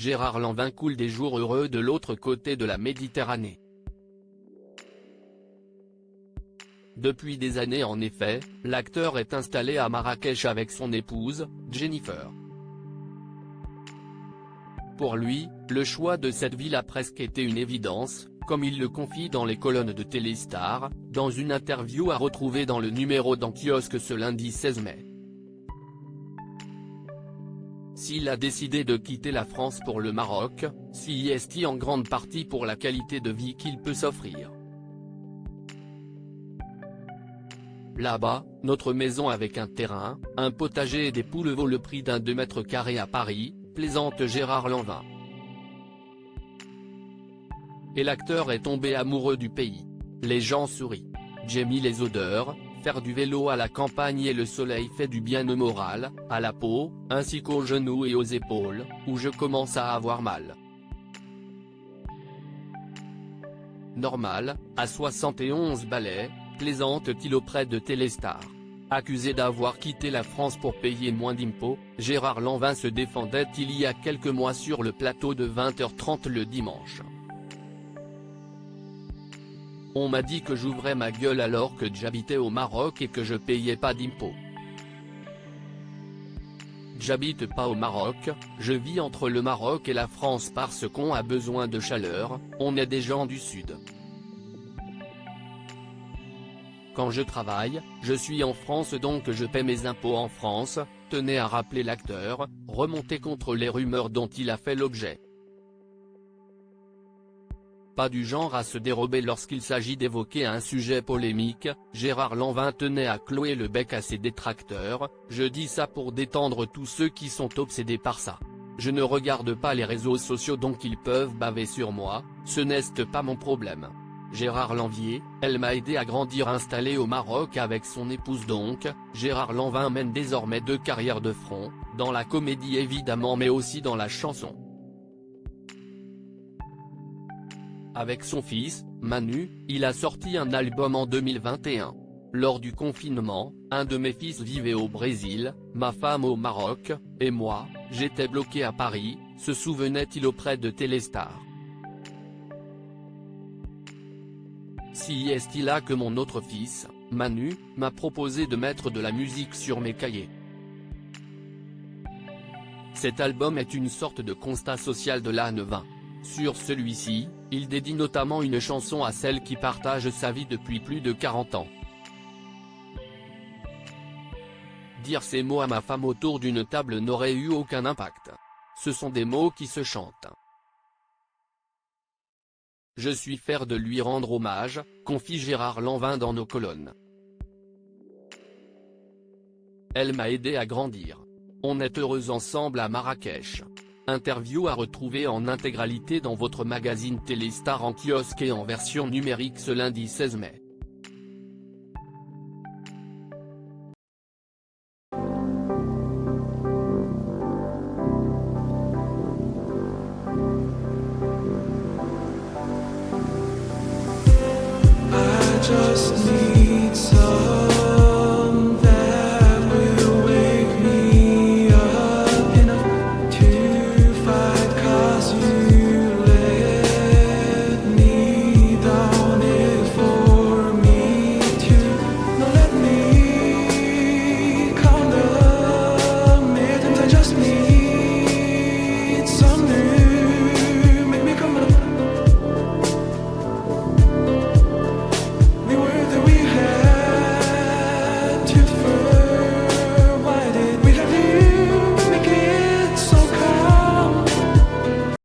Gérard Lanvin coule des jours heureux de l'autre côté de la Méditerranée. Depuis des années en effet, l'acteur est installé à Marrakech avec son épouse, Jennifer. Pour lui, le choix de cette ville a presque été une évidence, comme il le confie dans les colonnes de Téléstar, dans une interview à retrouver dans le numéro d'En Kiosque ce lundi 16 mai. S'il a décidé de quitter la France pour le Maroc, c'est en grande partie pour la qualité de vie qu'il peut s'offrir. Là-bas, notre maison avec un terrain, un potager et des poules vaut le prix d'un 2 mètres carrés à Paris, plaisante Gérard Lanvin. Et l'acteur est tombé amoureux du pays. Les gens sourient. J'aime les odeurs, faire du vélo à la campagne et le soleil fait du bien au moral, à la peau, ainsi qu'aux genoux et aux épaules, où je commence à avoir mal. Normal, à 71 balais, plaisante-t-il auprès de Téléstar. Accusé d'avoir quitté la France pour payer moins d'impôts, Gérard Lanvin se défendait il y a quelques mois sur le plateau de 20h30 le dimanche. On m'a dit que j'ouvrais ma gueule alors que j'habitais au Maroc et que je payais pas d'impôts. J'habite pas au Maroc, je vis entre le Maroc et la France parce qu'on a besoin de chaleur, on est des gens du Sud. Quand je travaille, je suis en France donc je paie mes impôts en France, tenait à rappeler l'acteur, remonté contre les rumeurs dont il a fait l'objet. Pas du genre à se dérober lorsqu'il s'agit d'évoquer un sujet polémique, Gérard Lanvin tenait à clouer le bec à ses détracteurs, je dis ça pour détendre tous ceux qui sont obsédés par ça. Je ne regarde pas les réseaux sociaux donc ils peuvent baver sur moi, ce n'est pas mon problème. Gérard Lanvier, elle m'a aidé à grandir installé au Maroc avec son épouse donc, Gérard Lanvin mène désormais 2 carrières de front, dans la comédie évidemment mais aussi dans la chanson. Avec son fils, Manu, il a sorti un album en 2021. Lors du confinement, un de mes fils vivait au Brésil, ma femme au Maroc, et moi, j'étais bloqué à Paris, se souvenait-il auprès de Téléstar. Si est-il là que mon autre fils, Manu, m'a proposé de mettre de la musique sur mes cahiers. Cet album est une sorte de constat social de Lanvin. Sur celui-ci, il dédie notamment une chanson à celle qui partage sa vie depuis plus de 40 ans. Dire ces mots à ma femme autour d'une table n'aurait eu aucun impact. Ce sont des mots qui se chantent. Je suis fier de lui rendre hommage, confie Gérard Lanvin dans nos colonnes. Elle m'a aidé à grandir. On est heureux ensemble à Marrakech. Interview à retrouver en intégralité dans votre magazine Téléstar en kiosque et en version numérique ce lundi 16 mai.